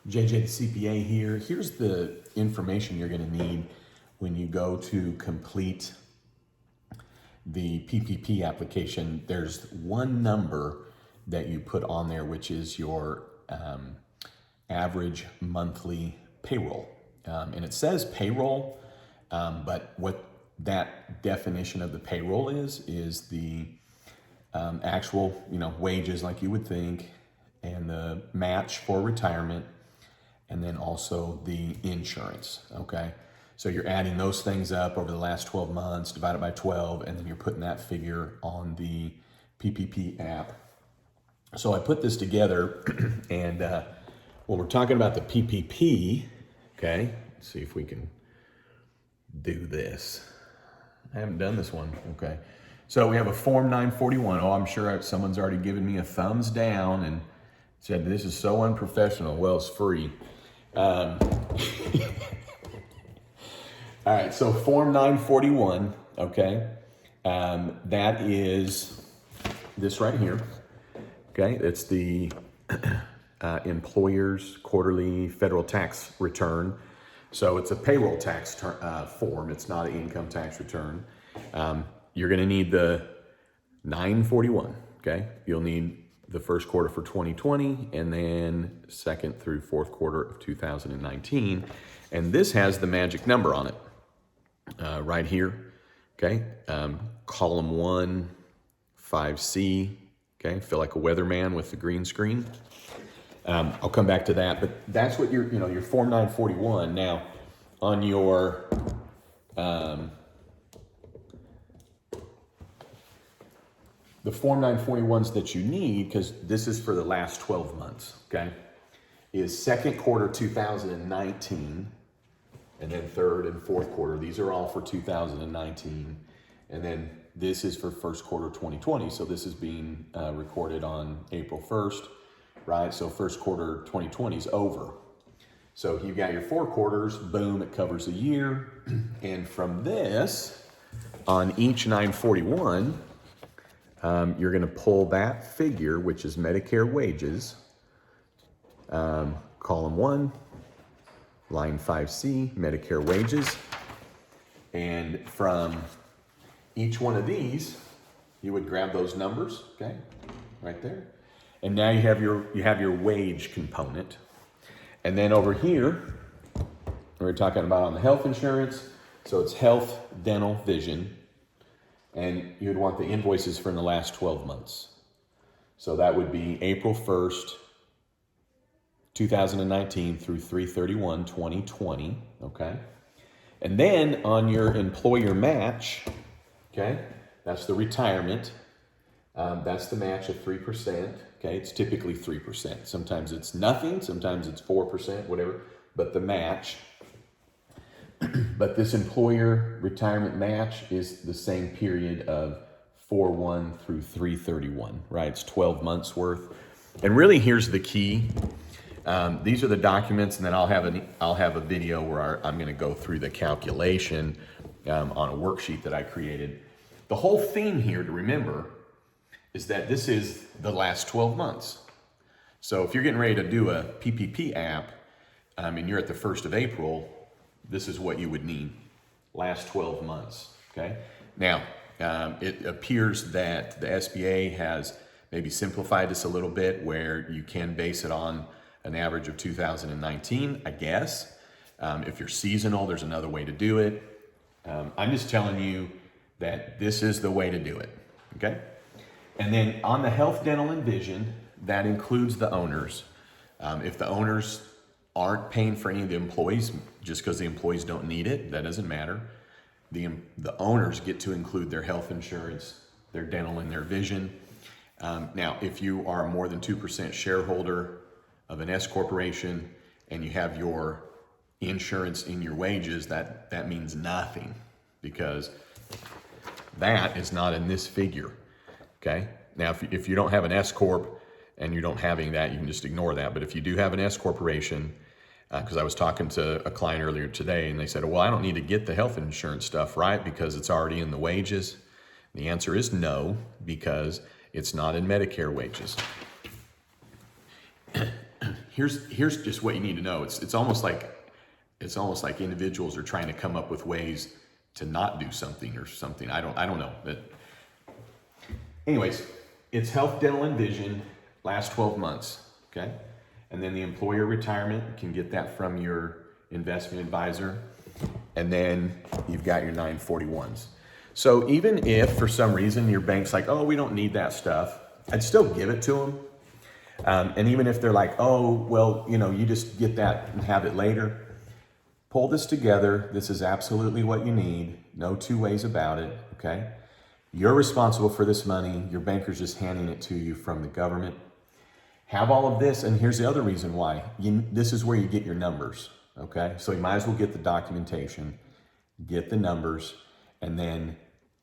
JJ the CPA here. Here's the information you're going to need when you go to complete the PPP application. There's one number that you put on there, which is your average monthly payroll. And it says payroll, but what that definition of the payroll is the actual, wages like you would think, and the match for retirement, and then also the insurance, okay? So you're adding those things up over the last 12 months, divided by 12, and then you're putting that figure on the PPP app. So I put this together, and when we're talking about the PPP, okay, let's see if we can do this. I haven't done this one, okay. So we have a Form 941. Oh, I'm sure someone's already given me a thumbs down and said, this is so unprofessional. Well, it's free. All right, so Form 941, okay, that is this right here, okay? It's the employer's quarterly federal tax return. So it's a payroll tax form. It's not an income tax return. You're gonna need the 941, okay? You'll need the first quarter for 2020, and then second through fourth quarter of 2019. And this has the magic number on it right here, okay? Column 1, 5C, okay? Feel like a weatherman with the green screen. I'll come back to that, but that's what your Form 941. Now, on your the Form 941s that you need, because this is for the last 12 months, okay, is second quarter 2019, and then third and fourth quarter. These are all for 2019, and then this is for first quarter 2020. So this is being recorded on April 1st, right? So first quarter 2020 is over. So you got your 4 quarters, boom, it covers a year. And from this, on each 941, you're gonna pull that figure, which is Medicare wages, column 1, line 5C, Medicare wages. And from each one of these, you would grab those numbers, okay, right there. And now you have your wage component. And then over here, we're talking about on the health insurance. So it's health, dental, vision. And you'd want the invoices for in the last 12 months. So that would be April 1st, 2019 through 3/31/2020, okay? And then on your employer match, okay, that's the retirement. That's the match of 3%, okay? It's typically 3%. Sometimes it's nothing, sometimes it's 4%, whatever, but the match. But this employer retirement match is the same period of 4/1 through 3/31, right? It's 12 months worth. And really, here's the key. These are the documents, and then I'll have a video where I'm going to go through the calculation on a worksheet that I created. The whole theme here to remember is that this is the last 12 months. So if you're getting ready to do a PPP app and you're at the 1st of April, this is what you would need, last 12 months, okay? Now, it appears that the SBA has maybe simplified this a little bit where you can base it on an average of 2019, I guess. If you're seasonal, there's another way to do it. I'm just telling you that this is the way to do it, okay? And then on the health, dental, and vision, that includes the owners. If the owners aren't paying for any of the employees, just because the employees don't need it, that doesn't matter. The owners get to include their health insurance, their dental, and their vision. Now, if you are more than 2% shareholder of an S corporation and you have your insurance in your wages, that means nothing, because that is not in this figure, okay? Now, if you don't have an S corp and you don't have any of that, you can just ignore that. But if you do have an S corporation, because I was talking to a client earlier today, and they said, well, I don't need to get the health insurance stuff, right, because it's already in the wages. The answer is no, because it's not in Medicare wages. here's just what you need to know. It's almost like individuals are trying to come up with ways to not do something or something. I don't know. But anyways, it's health, dental, and vision, last 12 months, okay? And then the employer retirement, you can get that from your investment advisor. And then you've got your 941s. So even if for some reason your bank's like, oh, we don't need that stuff, I'd still give it to them. And even if they're like, oh, well, you just get that and have it later, pull this together. This is absolutely what you need. No two ways about it, okay? You're responsible for this money. Your banker's just handing it to you from the government. Have all of this, and here's the other reason why. This is where you get your numbers, okay? So you might as well get the documentation, get the numbers, and then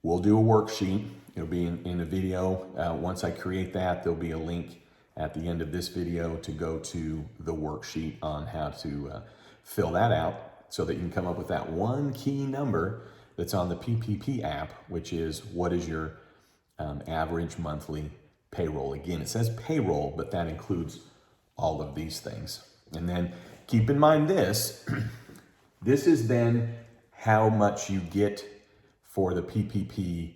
we'll do a worksheet. It'll be in a video. Once I create that, there'll be a link at the end of this video to go to the worksheet on how to fill that out so that you can come up with that one key number that's on the PPP app, which is what is your average monthly payroll. Again, it says payroll, but that includes all of these things. And then keep in mind this, this is then how much you get for the PPP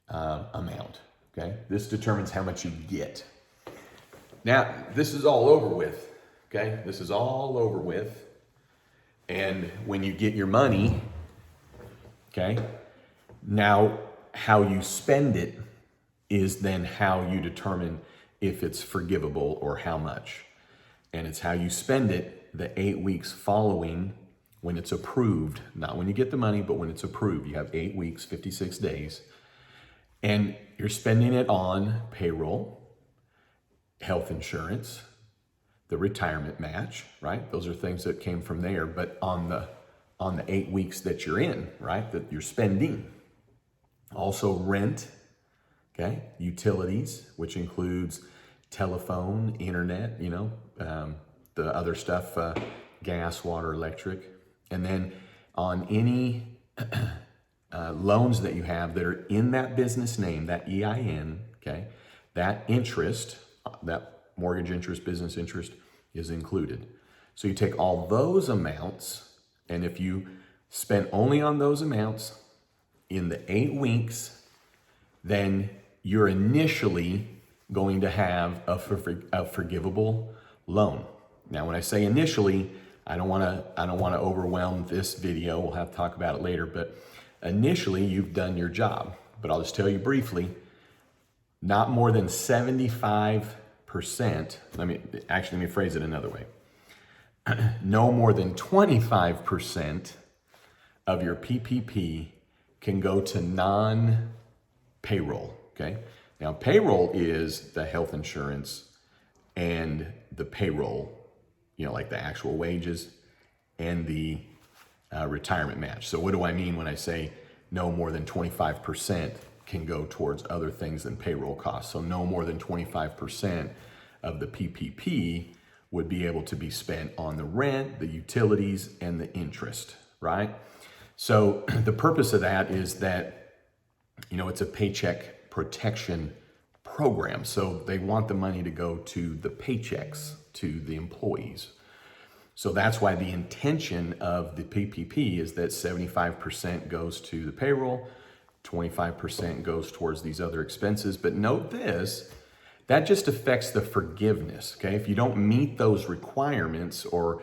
amount, okay? This determines how much you get. Now, this is all over with, okay? This is all over with. And when you get your money, okay, now how you spend it is then how you determine if it's forgivable or how much. And it's how you spend it the 8 weeks following when it's approved, not when you get the money, but when it's approved. You have 8 weeks, 56 days, and you're spending it on payroll, health insurance, the retirement match, right? Those are things that came from there, but on the 8 weeks that you're in, right, that you're spending. Also rent, okay, utilities, which includes telephone, internet, the other stuff, gas, water, electric. And then on any loans that you have that are in that business name, that EIN, okay, that interest, that mortgage interest, business interest is included. So you take all those amounts, and if you spend only on those amounts in the 8 weeks, then you're initially going to have a forgivable loan. Now, when I say initially, I don't want to overwhelm this video. We'll have to talk about it later, but initially you've done your job. But I'll just tell you briefly, not more than 75%, let me phrase it another way. No more than 25% of your PPP can go to non-payroll, okay? Now, payroll is the health insurance and the payroll, like the actual wages and the retirement match. So what do I mean when I say no more than 25% can go towards other things than payroll costs? So no more than 25% of the PPP would be able to be spent on the rent, the utilities, and the interest, right? So the purpose of that is that, it's a paycheck protection program. So they want the money to go to the paychecks, to the employees. So that's why the intention of the PPP is that 75% goes to the payroll, 25% goes towards these other expenses. But note this, that just affects the forgiveness, okay? If you don't meet those requirements or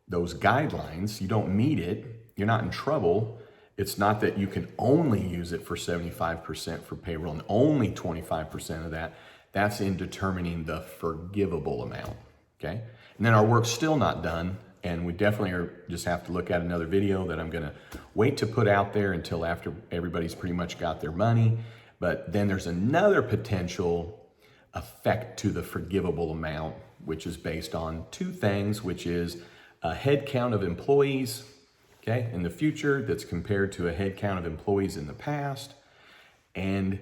those guidelines, you don't meet it, you're not in trouble. It's not that you can only use it for 75% for payroll and only 25% of that. That's in determining the forgivable amount, okay? And then our work's still not done, and we definitely just have to look at another video that I'm gonna wait to put out there until after everybody's pretty much got their money. But then there's another potential effect to the forgivable amount, which is based on two things, which is a head count of employees, okay, in the future that's compared to a head count of employees in the past, and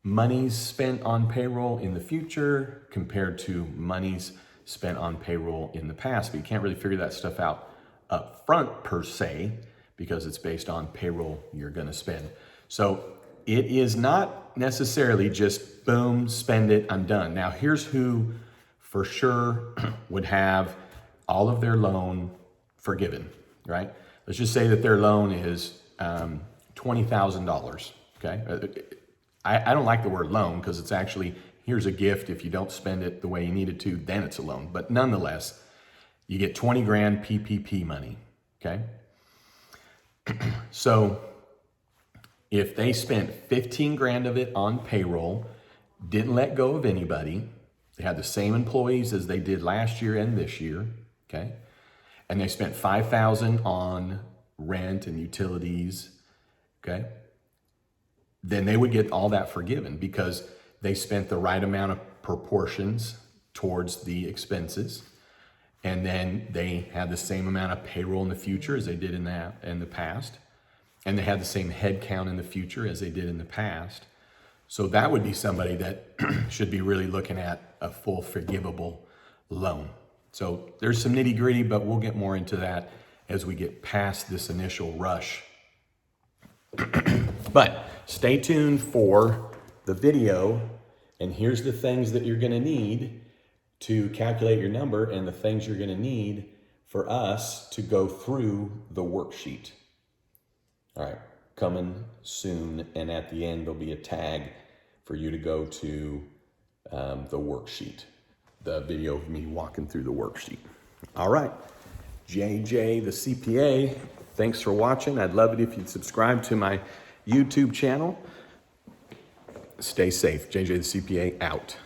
monies spent on payroll in the future compared to monies spent on payroll in the past. But you can't really figure that stuff out up front per se, because it's based on payroll you're gonna spend. So it is not necessarily just boom, spend it, I'm done. Now here's who for sure would have all of their loan forgiven, right? Let's just say that their loan is $20,000, okay? I don't like the word loan because it's actually, here's a gift. If you don't spend it the way you needed to, then it's a loan. But nonetheless, you get 20 grand PPP money, okay? So if they spent 15 grand of it on payroll, didn't let go of anybody, they had the same employees as they did last year and this year, okay? And they spent 5,000 on rent and utilities, okay? Then they would get all that forgiven because they spent the right amount of proportions towards the expenses. And then they had the same amount of payroll in the future as they did in the past. And they had the same head count in the future as they did in the past. So that would be somebody that should be really looking at a full forgivable loan. So there's some nitty gritty, but we'll get more into that as we get past this initial rush. But stay tuned for the video. And here's the things that you're gonna need to calculate your number and the things you're gonna need for us to go through the worksheet. All right, coming soon. And at the end, there'll be a tag for you to go to the worksheet, the video of me walking through the worksheet. All right, JJ the CPA, thanks for watching. I'd love it if you'd subscribe to my YouTube channel. Stay safe. JJ the CPA out.